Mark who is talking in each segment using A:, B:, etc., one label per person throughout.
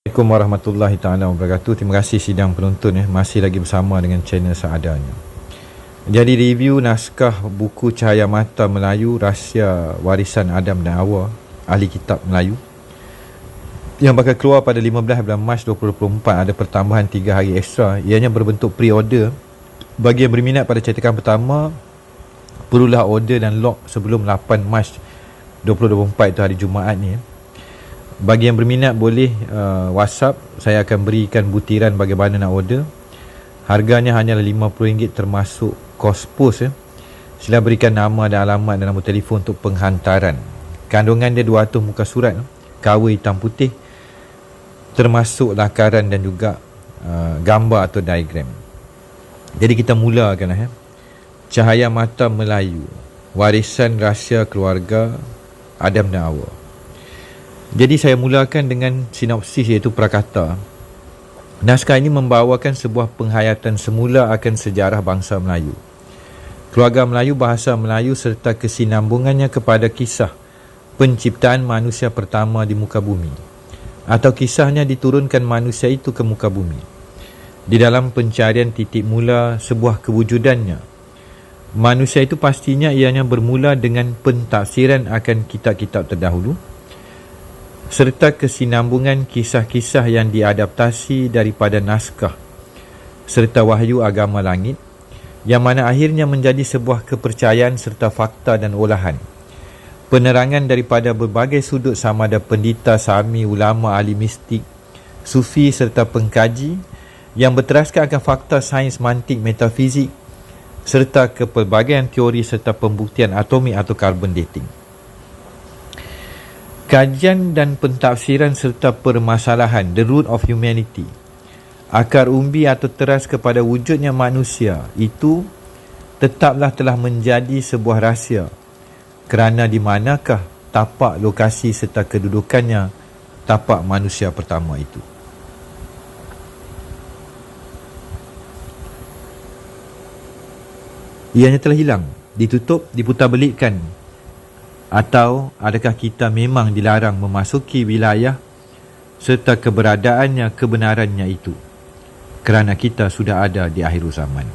A: Assalamualaikum warahmatullahi taala wabarakatuh. Terima kasih sidang penonton masih lagi bersama dengan channel seadanya. Jadi review naskah buku Cahaya Mata Melayu Rahsia Warisan Adam dan Hawa ahli kitab Melayu yang bakal keluar pada 15 bulan Mac 2024. Ada pertambahan 3 hari ekstra. Ianya berbentuk pre-order. Bagi yang berminat pada cetakan pertama, perlulah order dan lock sebelum 8 Mac 2024 itu hari Jumaat ni. Bagi yang berminat boleh WhatsApp. Saya akan berikan butiran bagaimana nak order. Harganya hanyalah RM50 termasuk kos pos. Sila berikan nama dan alamat dan nombor telefon untuk penghantaran. Kandungan dia 200 muka surat, cover hitam putih, termasuk lakaran dan juga gambar atau diagram. Jadi kita mulakan Cahaya Mata Melayu Warisan Rahsia Keluarga Adam dan Hawa. Jadi saya mulakan dengan sinopsis iaitu prakata. Naskah ini membawakan sebuah penghayatan semula akan sejarah bangsa Melayu, keluarga Melayu, bahasa Melayu serta kesinambungannya kepada kisah penciptaan manusia pertama di muka bumi, atau kisahnya diturunkan manusia itu ke muka bumi. Di dalam pencarian titik mula sebuah kewujudannya, manusia itu pastinya ianya bermula dengan pentafsiran akan kitab-kitab terdahulu serta kesinambungan kisah-kisah yang diadaptasi daripada naskah serta wahyu agama langit, yang mana akhirnya menjadi sebuah kepercayaan serta fakta dan olahan penerangan daripada berbagai sudut, sama ada pendeta, sami, ulama, ahli mistik, sufi serta pengkaji yang berteraskan akan fakta sains, mantik, metafizik serta kepelbagaian teori serta pembuktian atomik atau carbon dating. Kajian dan pentafsiran serta permasalahan the root of humanity, akar umbi atau teras kepada wujudnya manusia itu tetaplah telah menjadi sebuah rahsia, kerana di manakah tapak lokasi serta kedudukannya tapak manusia pertama itu. Ianya telah hilang, ditutup, diputarbelikkan, atau adakah kita memang dilarang memasuki wilayah serta keberadaannya, kebenarannya itu, kerana kita sudah ada di akhir zaman.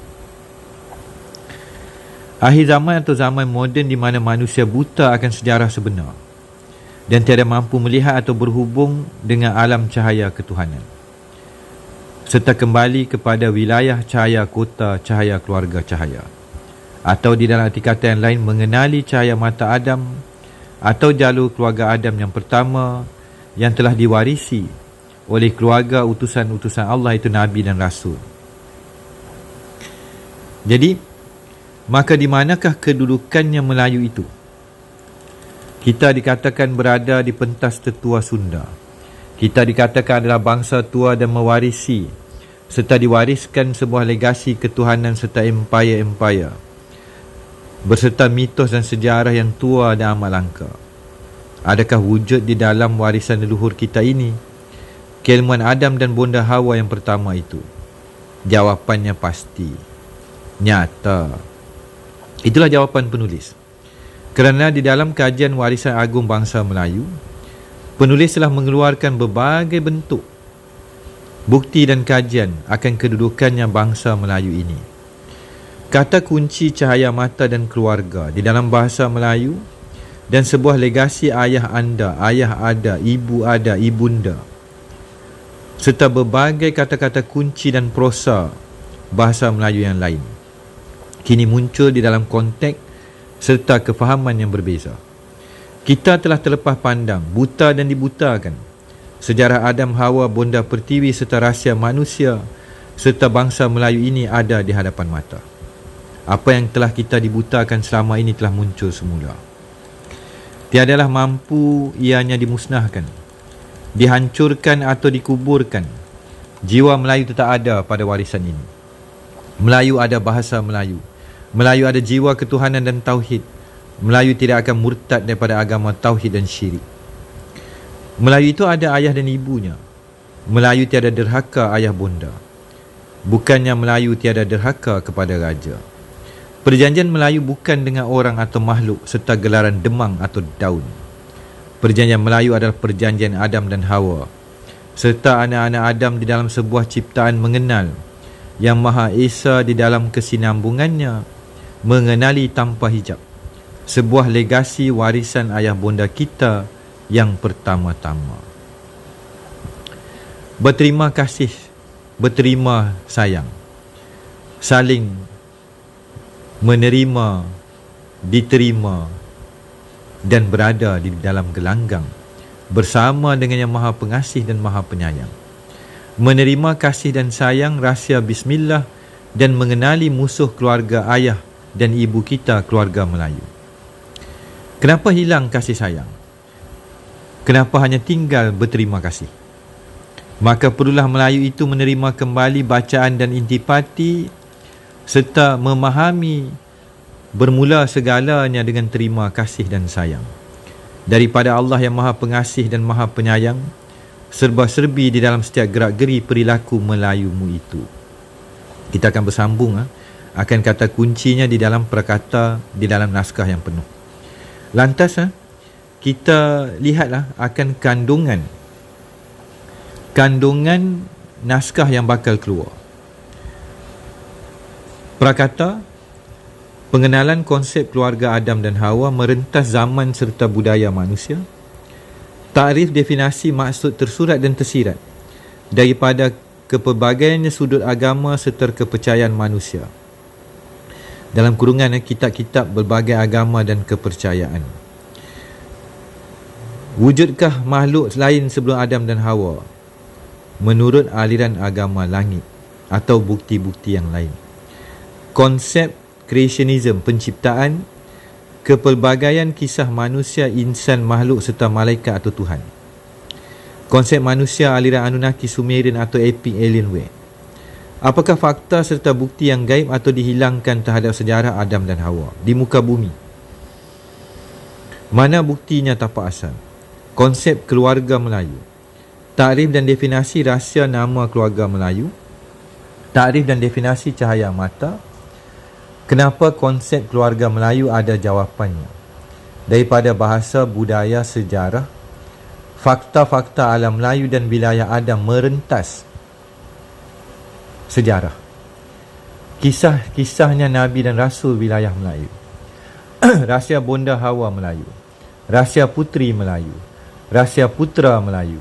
A: Akhir zaman atau zaman moden di mana manusia buta akan sejarah sebenar dan tiada mampu melihat atau berhubung dengan alam cahaya ketuhanan, serta kembali kepada wilayah cahaya kota, cahaya keluarga cahaya, atau di dalam arti kata yang lain mengenali cahaya mata Adam atau jalur keluarga Adam yang pertama yang telah diwarisi oleh keluarga utusan-utusan Allah, itu Nabi dan Rasul. Jadi, maka di manakah kedudukannya Melayu itu? Kita dikatakan berada di pentas tetua Sunda. Kita dikatakan adalah bangsa tua dan mewarisi serta diwariskan sebuah legasi ketuhanan serta empayar-empayar berserta mitos dan sejarah yang tua dan amat langka. Adakah wujud di dalam warisan leluhur kita ini keilmuan Adam dan bonda Hawa yang pertama itu? Jawapannya pasti, nyata. Itulah jawapan penulis. Kerana di dalam kajian warisan agung bangsa Melayu, penulis telah mengeluarkan berbagai bentuk bukti dan kajian akan kedudukannya bangsa Melayu ini. Kata kunci cahaya mata dan keluarga di dalam bahasa Melayu dan sebuah legasi ayah anda, ayah ada, ibu ada, ibunda, serta berbagai kata-kata kunci dan prosa bahasa Melayu yang lain kini muncul di dalam konteks serta kefahaman yang berbeza. Kita telah terlepas pandang, buta dan dibutakan sejarah Adam, Hawa, bonda pertiwi serta rahsia manusia serta bangsa Melayu ini ada di hadapan mata. Apa yang telah kita dibutakan selama ini telah muncul semula. Tiadalah mampu ianya dimusnahkan, dihancurkan atau dikuburkan. Jiwa Melayu tetap ada pada warisan ini. Melayu ada bahasa Melayu. Melayu ada jiwa ketuhanan dan tauhid. Melayu tidak akan murtad daripada agama tauhid dan syirik. Melayu itu ada ayah dan ibunya. Melayu tiada derhaka ayah bonda. Bukannya Melayu tiada derhaka kepada raja. Perjanjian Melayu bukan dengan orang atau makhluk serta gelaran demang atau daun. Perjanjian Melayu adalah perjanjian Adam dan Hawa serta anak-anak Adam di dalam sebuah ciptaan mengenal Yang Maha Esa di dalam kesinambungannya, mengenali tanpa hijab, sebuah legasi warisan ayah bonda kita yang pertama-tama. Berterima kasih, berterima sayang, saling menerima, diterima dan berada di dalam gelanggang bersama dengan Yang Maha Pengasih dan Maha Penyayang. Menerima kasih dan sayang rahsia Bismillah dan mengenali musuh keluarga ayah dan ibu kita, keluarga Melayu. Kenapa hilang kasih sayang? Kenapa hanya tinggal berterima kasih? Maka perlulah Melayu itu menerima kembali bacaan dan intipati serta memahami bermula segalanya dengan terima kasih dan sayang daripada Allah yang Maha Pengasih dan Maha Penyayang, serba-serbi di dalam setiap gerak-geri perilaku Melayumu itu. Kita akan bersambung akan kata kuncinya di dalam perkata di dalam naskah yang penuh. Lantas kita lihatlah akan kandungan naskah yang bakal keluar. Prakata pengenalan konsep keluarga Adam dan Hawa merentas zaman serta budaya manusia. Takrif definisi maksud tersurat dan tersirat daripada kepelbagaiannya sudut agama serta kepercayaan manusia. Dalam kurungan kitab-kitab berbagai agama dan kepercayaan. Wujudkah makhluk lain sebelum Adam dan Hawa menurut aliran agama langit atau bukti-bukti yang lain? Konsep creationism, penciptaan, kepelbagaian kisah manusia, insan, makhluk serta malaikat atau Tuhan. Konsep manusia aliran Anunnaki, Sumerian atau Epic Alienware. Apakah fakta serta bukti yang gaib atau dihilangkan terhadap sejarah Adam dan Hawa di muka bumi? Mana buktinya tapak asal? Konsep keluarga Melayu. Takrif dan definisi rahsia nama keluarga Melayu. Takrif dan definisi cahaya mata. Kenapa konsep keluarga Melayu ada jawapannya? Daripada bahasa, budaya, sejarah, fakta-fakta alam Melayu dan wilayah Adam merentas sejarah. Kisah-kisahnya Nabi dan Rasul wilayah Melayu. Rahsia bonda Hawa Melayu. Rahsia putri Melayu. Rahsia putra Melayu.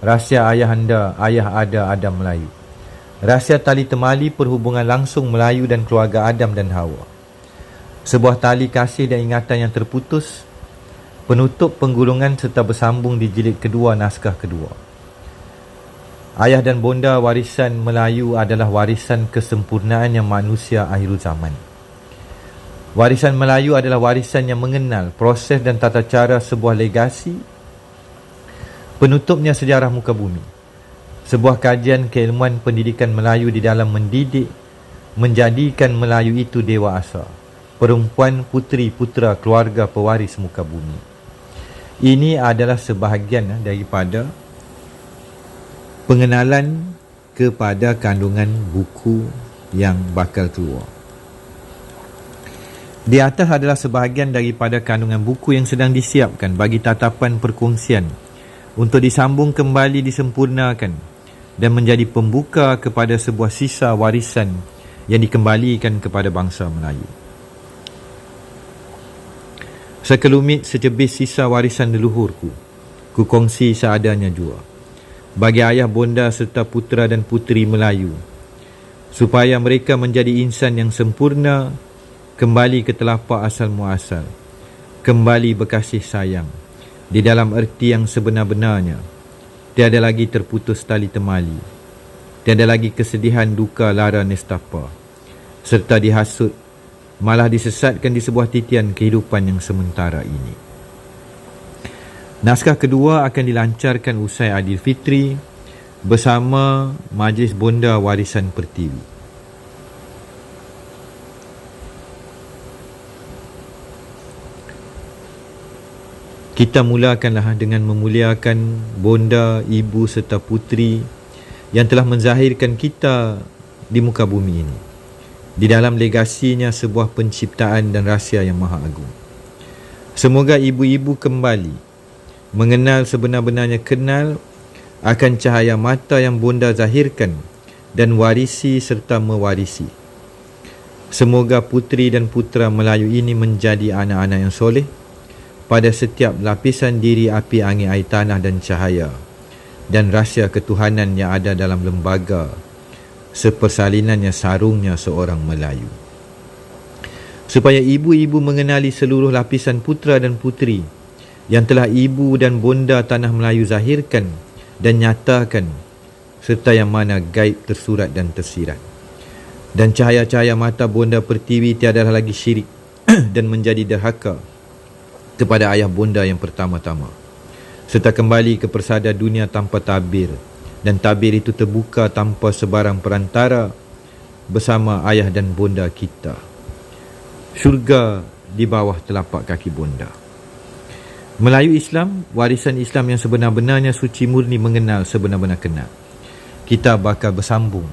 A: Rahsia ayah ada Adam Melayu. Rahsia tali temali perhubungan langsung Melayu dan keluarga Adam dan Hawa. Sebuah tali kasih dan ingatan yang terputus, penutup penggulungan serta bersambung di jilid kedua naskah kedua. Ayah dan bonda warisan Melayu adalah warisan kesempurnaan yang manusia akhir zaman. Warisan Melayu adalah warisan yang mengenal proses dan tata cara sebuah legasi, penutupnya sejarah muka bumi. Sebuah kajian keilmuan pendidikan Melayu di dalam mendidik, menjadikan Melayu itu dewa asa, perempuan, puteri, putera, keluarga pewaris muka bumi. Ini adalah sebahagian daripada pengenalan kepada kandungan buku yang bakal keluar. Di atas adalah sebahagian daripada kandungan buku yang sedang disiapkan bagi tatapan perkongsian untuk disambung kembali, disempurnakan dan menjadi pembuka kepada sebuah sisa warisan yang dikembalikan kepada bangsa Melayu. Sekelumit secebis sisa warisan leluhurku, ku kongsi seadanya jua bagi ayah bonda serta putera dan puteri Melayu, supaya mereka menjadi insan yang sempurna, kembali ke telapak asal muasal, kembali berkasih sayang di dalam erti yang sebenar-benarnya. Tiada lagi terputus tali temali, tiada lagi kesedihan, duka, lara, nestapa, serta dihasut, malah disesatkan di sebuah titian kehidupan yang sementara ini. Naskah kedua akan dilancarkan usai Aidilfitri bersama Majlis Bonda Warisan Pertiwi. Kita mulakanlah dengan memuliakan bonda, ibu serta puteri yang telah menzahirkan kita di muka bumi ini. Di dalam legasinya sebuah penciptaan dan rahsia yang maha agung. Semoga ibu-ibu kembali mengenal sebenar-benarnya kenal akan cahaya mata yang bonda zahirkan dan warisi serta mewarisi. Semoga puteri dan putera Melayu ini menjadi anak-anak yang soleh pada setiap lapisan diri api angin air tanah dan cahaya dan rahsia ketuhanan yang ada dalam lembaga sepersalinannya sarungnya seorang Melayu. Supaya ibu-ibu mengenali seluruh lapisan putera dan puteri yang telah ibu dan bonda tanah Melayu zahirkan dan nyatakan, serta yang mana gaib tersurat dan tersirat. Dan cahaya-cahaya mata bonda pertiwi tiadalah lagi syirik dan menjadi derhaka kepada ayah bonda yang pertama-tama, serta kembali ke persada dunia tanpa tabir, dan tabir itu terbuka tanpa sebarang perantara bersama ayah dan bonda kita. Syurga di bawah telapak kaki bonda. Melayu Islam, warisan Islam yang sebenar-benarnya suci murni mengenal sebenar-benar kenal. Kita bakal bersambung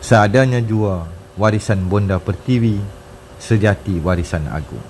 A: seadanya jua warisan bonda pertiwi sejati warisan agung.